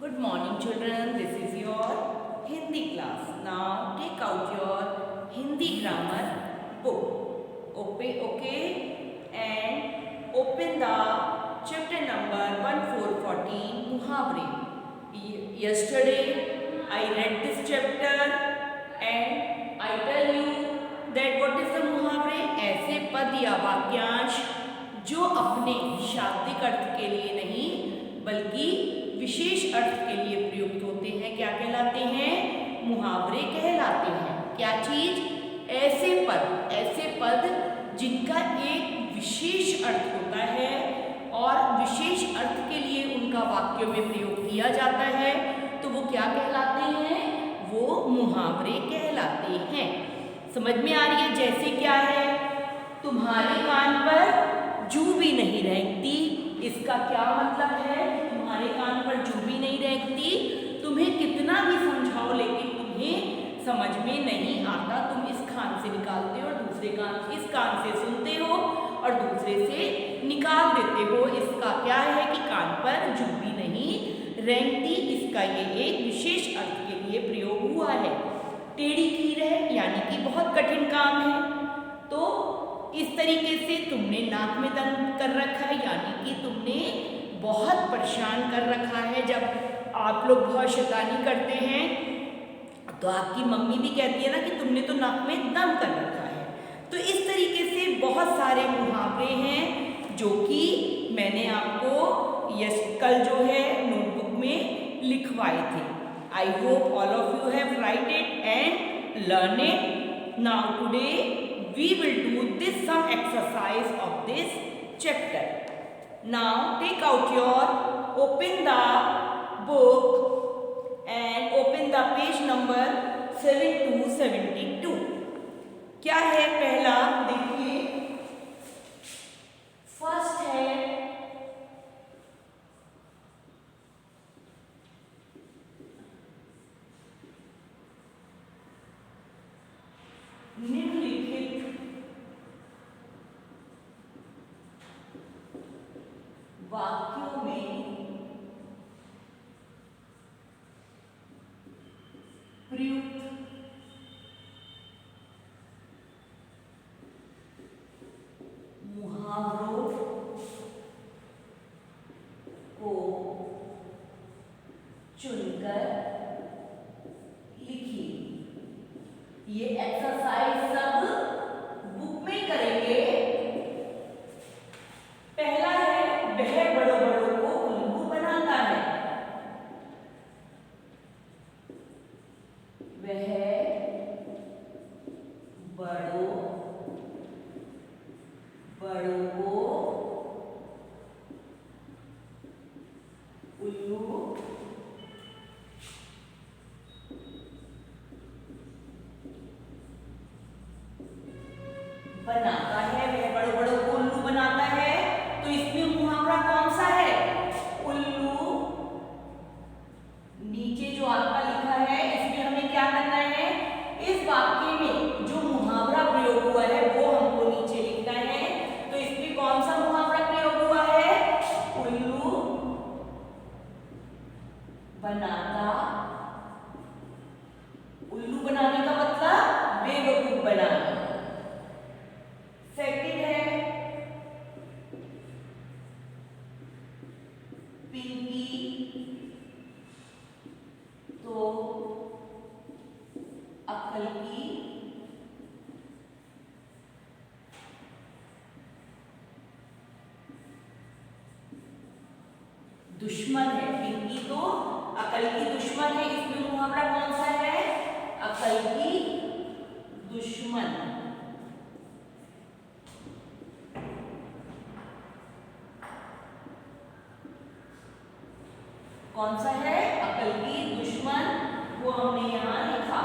Good morning children, this is your Hindi class. Now take out your Hindi grammar book. Okay, and open the chapter number 1414 Muhavre. Yesterday I read this chapter and I tell you that what is the Muhavre? ऐसे पद या वाक्यांश जो अपने शाब्दिक अर्थ के लिए नहीं बल्कि विशेष अर्थ के लिए प्रयुक्त होते हैं क्या कहलाते हैं? मुहावरे कहलाते हैं। क्या चीज? ऐसे पद जिनका एक विशेष अर्थ होता है और विशेष अर्थ के लिए उनका वाक्यों में प्रयोग किया जाता है तो वो क्या कहलाते हैं? वो मुहावरे कहलाते हैं। समझ में आ रही है? जैसे क्या है? तुम्हारे कान पर जू भी नहीं रेंगती, इसका क्या मतलब है? तुम्हारे कान पर जू भी नहीं रेंगती, तुम्हें कितना भी समझाओ लेकिन तुम्हें समझ में नहीं आता। तुम इस कान से निकालते हो और दूसरे कान इस कान से सुनते हो और दूसरे से निकाल देते हो। इसका क्या है कि कान पर जू भी नहीं रेंगती, इसका ये एक विशेष अर्थ के लिए प्रयोग हुआ है। टेढ़ी खीर है यानी कि बहुत कठिन काम है। तो इस तरीके से तुमने नाक में दम कर रखा है यानी कि तुमने बहुत परेशान कर रखा है। जब आप लोग बहुत शैतानी करते हैं तो आपकी मम्मी भी कहती है ना कि तुमने तो नाक में दम कर रखा है। तो इस तरीके से बहुत सारे मुहावरे हैं जो कि मैंने आपको कल जो है नोटबुक में लिखवाए थे। I hope all of you have right it and learn it. Now today we will do this some exercise of this chapter. Now take out open the book and open the page number 7 to 72. क्या है? पहला देखिए, first है निम्नलिखित वाक्यों में प्रयुक्त मुहावरों को चुनकर लिखिए। ये एक्सरसाइज सब बुक में करेंगे। पहला है, वह बड़ों बड़ों को उल्लू बनाता है। वह बड़ों को उल्लू बनाता है। वह बड़ों बड़ों को उल्लू बनाता है। तो इसमें मुहावरा कौन सा है? उल्लू। नीचे जो आपका लिखा है इसमें हमें क्या करना है? इस वाक्य में जो मुहावरा प्रयोग हुआ है वो हमको नीचे लिखना है। तो इसमें कौन सा मुहावरा प्रयोग हुआ है? उल्लू बनाता। उल्लू बनाने का मतलब बेवकूफ बनाना। सेकंड है पिंकी तो अक्ल की दुश्मन है। पिंकी तो अक्ल की दुश्मन है। इसमें मुहावरा कौन सा है? अक्ल की दुश्मन। कौन सा है? अक्ल की दुश्मन। वो हमने यहां लिखा।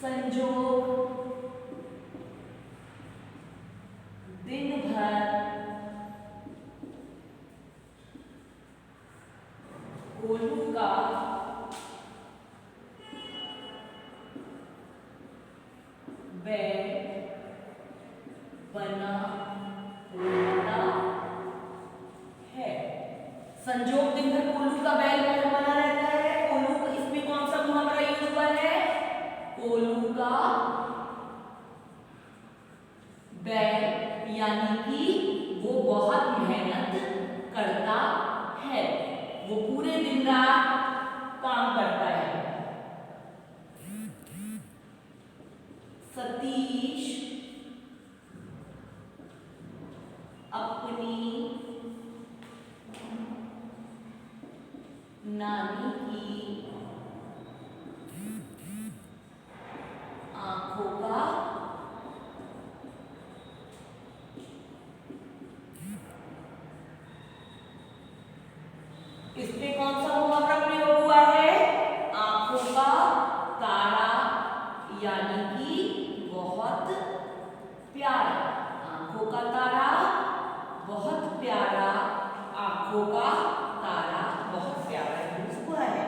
संजोग दिन भर गोलू का बेड बना रहता बैल यानी कि वो बहुत मेहनत करता है, वो पूरे दिन रात काम करता है। सतीश अपनी नानी की आंखों का इस पे कौन सा मुहावरा प्रयोग हुआ है? आंखों का तारा यानी कि बहुत प्यारा। आंखों का तारा बहुत प्यारा, आंखों का तारा बहुत प्यारा यूज हुआ है।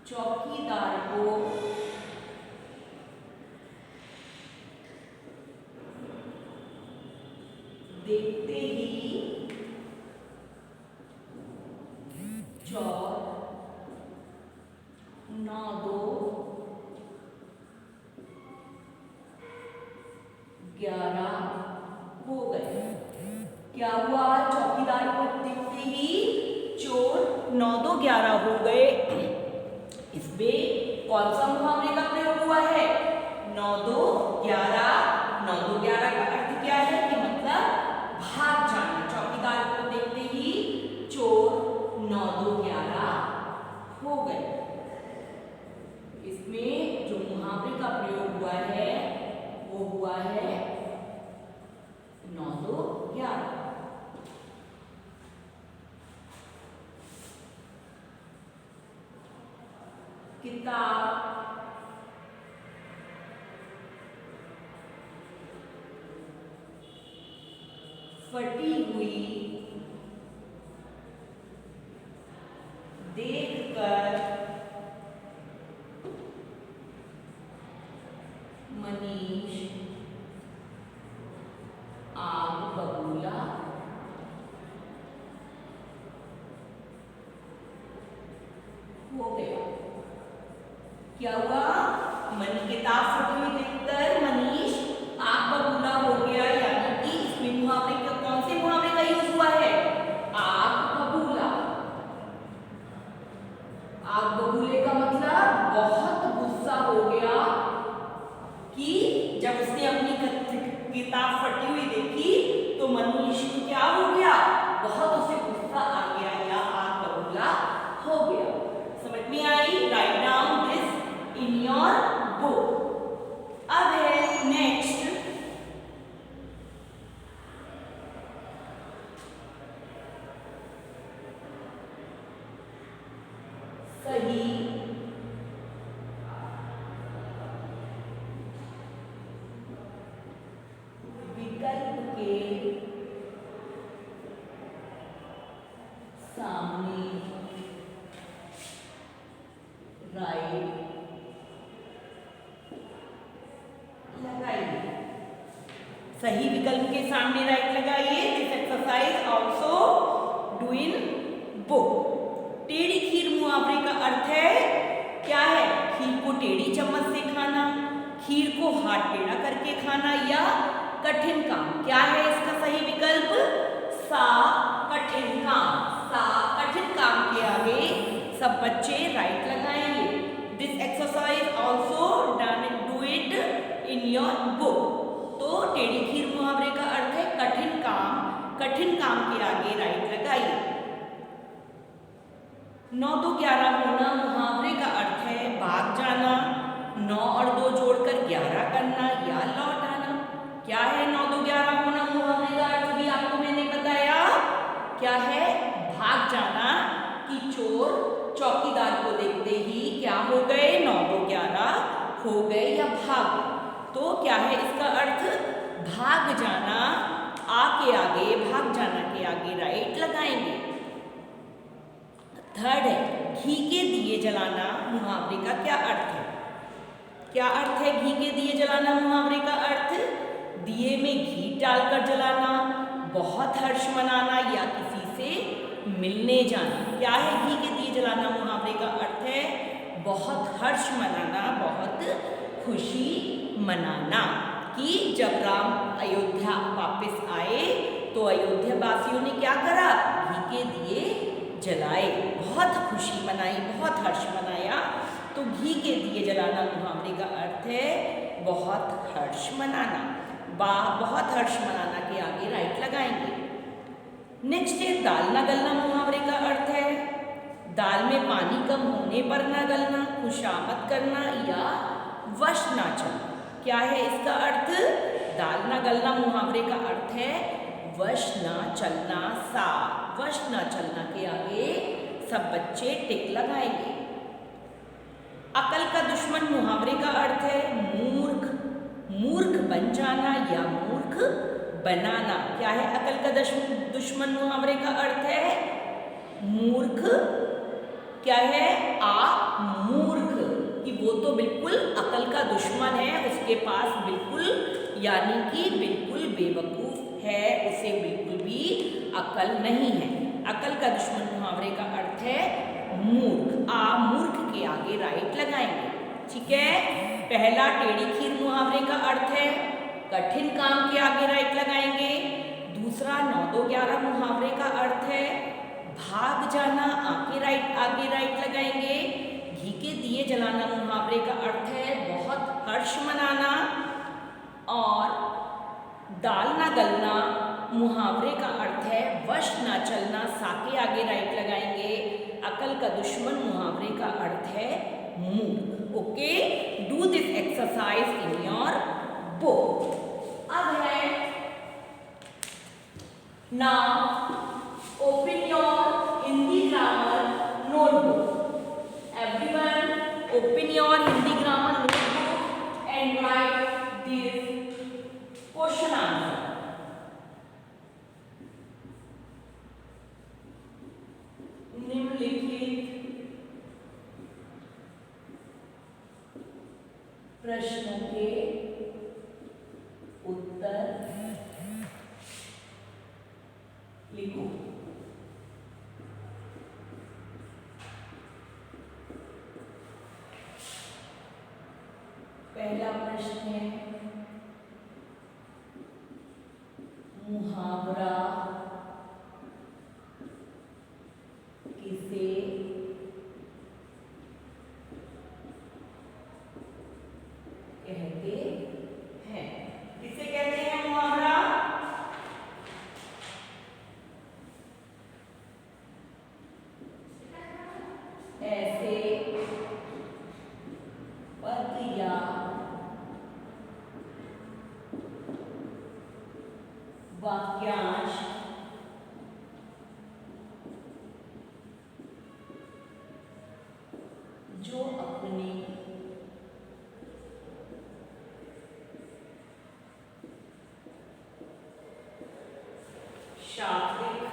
चौकीदार को देखते ही चौर 9 2 11 हो गए। क्या हुआ? चौकीदार को देखते ही चोर 9 2 11 हो गए। इसमें कौन सा मुहावरे का प्रयोग हुआ है? 9 2 11। 9 2 11 का अर्थ क्या है कि मतलब भाग जाना। चौकीदार को देखते ही चोर 9 2 11 हो गए। इसमें जो मुहावरे का प्रयोग हुआ है वो हुआ है 9 2 11। किताब फटी हुई देखकर मनीष आग बबूला हो गया। क्या हुआ? किताब फटी हुई देखकर मनीष आग बबूला हो गया। यानी कि इसमें मुहावरे का कौन से मुहावरे का यूज हुआ है? आग बबूला। आग बबूले का मतलब बहुत गुस्सा हो गया कि जब उसने अपनी किताब फटी हुई देखी तो मनीष को क्या हो गया? बहुत उसे गुस्सा आ गया या आग बबूला हो गया। समझ में आई? Right down this in your book. अब है नेक्स्ट सही विकल्प के सामने राइट लगाइए। सही विकल्प के सामने राइट लगाइए। This exercise also do in book. टेढ़ी खीर मुहावरे का अर्थ है क्या है? खीर को टेढ़ी चम्मच से खाना, खीर को हाथ टेढ़ा करके खाना या कठिन काम। क्या है इसका सही विकल्प? सा कठिन काम। सा कठिन काम के आगे सब बच्चे राइट लगाएंगे। This exercise also do it in your book. तो टेढ़ी खीर मुहावरे का अर्थ है कठिन काम। कठिन काम के आगे राइट लगाइए। 9 2 11 होना मुहावरे का अर्थ है भाग जाना, 9 और 2 जोड़कर 11 करना या लौट आना। क्या है 9 2 11 होना मुहावरे का अर्थ? भी आपको मैंने बताया। क्या है? भाग जाना। कि चोर चौकीदार को देखते ही क्या हो गए? 9 2 11 हो गए या भाग गए। तो क्या है इसका अर्थ? भाग जाना। आ के आगे, भाग जाना के आगे राइट लगाएंगे। थर्ड है घी के दिए जलाना मुहावरे का क्या अर्थ है? क्या अर्थ है घी के दिए जलाना मुहावरे का अर्थ? दिए में घी डालकर जलाना, बहुत हर्ष मनाना या किसी से मिलने जाना। क्या है घी के दिए जलाना मुहावरे का अर्थ है बहुत हर्ष मनाना, बहुत खुशी मनाना। कि जब राम अयोध्या वापस आए तो अयोध्या वासियों ने क्या करा, घी के दिए जलाए, बहुत खुशी मनाई, बहुत हर्ष मनाया। तो घी के दिए जलाना मुहावरे का अर्थ है बहुत हर्ष मनाना। बहुत हर्ष मनाना के आगे राइट लगाएंगे। नेक्स्ट है दाल ना गलना मुहावरे का अर्थ है दाल में पानी कम होने पर ना गलना, खुशामद करना या वश ना चलना। क्या है इसका अर्थ, दाल ना गलना मुहावरे का अर्थ है वश ना चलना। वश ना चलना के आगे सब बच्चे टिक लगाएंगे। अकल का दुश्मन मुहावरे का अर्थ है मूर्ख, मूर्ख बन जाना या मूर्ख बनाना। क्या है अकल का दुश्मन मुहावरे का अर्थ है मूर्ख। क्या है मूर्ख, कि वो तो बिल्कुल अकल का दुश्मन है, उसके पास बिल्कुल यानी कि बिल्कुल बेवकूफ है, उसे बिल्कुल भी अकल नहीं है। अकल का दुश्मन मुहावरे का अर्थ है मूर्ख। मूर्ख के आगे राइट लगाएंगे। ठीक है, पहला टेढ़ी खीर मुहावरे का अर्थ है कठिन काम के आगे राइट लगाएंगे। दूसरा 9 2 11 मुहावरे का अर्थ है भाग जाना, आगे राइट लगाएंगे। घी के दिए जलाना मुहावरे का अर्थ है बहुत हर्ष मनाना। और दाल ना गलना मुहावरे का अर्थ है वश ना चलना, सा के आगे राइट लगाएंगे। अकल का दुश्मन मुहावरे का अर्थ है मूर्ख। Okay, do this exercise in your book. अब है now open your Hindi grammar notebook. Everyone, open your Hindi grammar notebook and write this question answer. निम्नलिखित प्रश्नों के उत्तर लिखो। पहला प्रश्न है मुहावरा किसे कहते हैं? किसे कहते हैं मुहावरा? ऐसे पद या वाक्यांश जो अपने शाब्दिक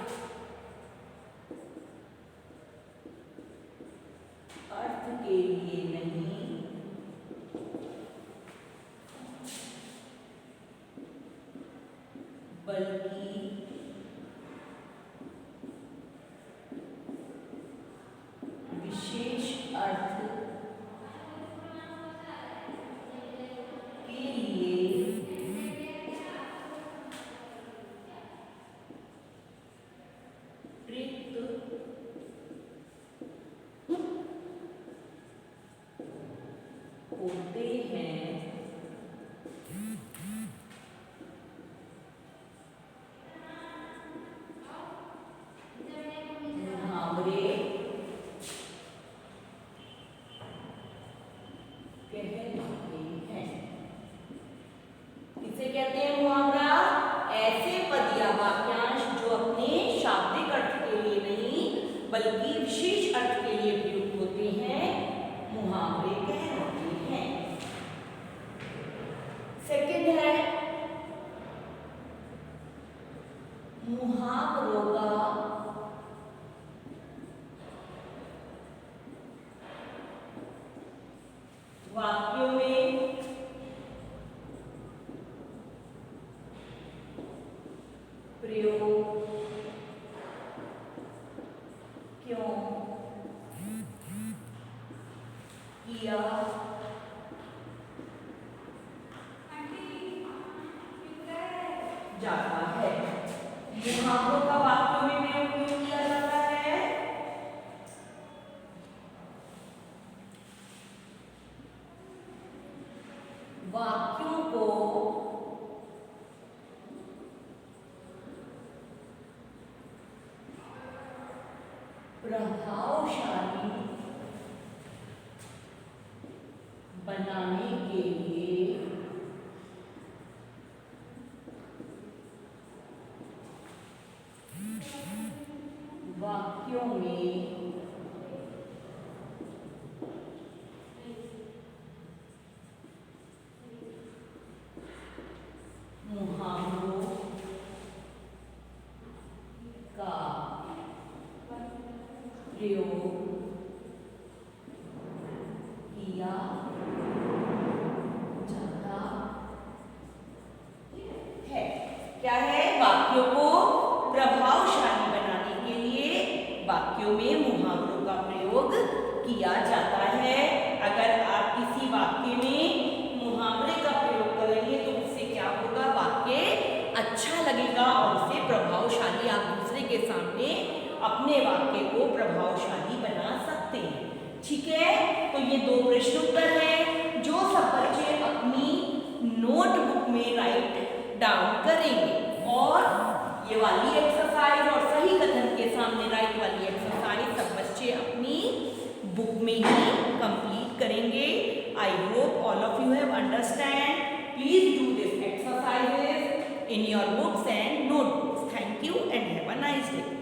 अर्थ के लिए नहीं बल्कि विशेष अर्थ के लिए प्रयुक्त होते हैं। मुहावरे कहलाते हैं। किसे कहते हैं मुहावरा? ऐसे पद या वाक्यांश जो अपने शाब्दिक अर्थ के लिए नहीं बल्कि विशेष अर्थ के लिए प्रयुक्त होते हैं, मुहावरे कहलाते हैं। सेकंड है मुहावरों का वाक्यों में प्रयोग क्यों किया जाता है। मुहावरों का वाक्यों में उपयोग किया जाता है। वाक्यों को प्रभावशाली बनाने के लिए वाक्यों में मुहावरों का प्रयोग किया जाता है। क्या है? वाक्यों को प्रभावशाली बनाने के लिए वाक्यों में मुहावरों का प्रयोग किया जाता है। अगर आप किसी वाक्य में मुहावरे का प्रयोग करेंगे तो उससे क्या होगा? वाक्य अच्छा लगेगा और उससे प्रभावशाली आप दूसरे के सामने अपने वाक्य को प्रभावशाली बना सकते हैं। ठीक है, तो ये 2 प्रश्न उत्तर है जो सब बच्चे अपनी नोटबुक में राइट डाउन करेंगे और ये वाली एक्सरसाइज और सही कथन के सामने राइट वाली एक्सरसाइज सब बच्चे अपनी बुक में ही कंप्लीट करेंगे। I hope all of you have understand. Please do this exercises in your books and notebooks. Thank you and have a nice day.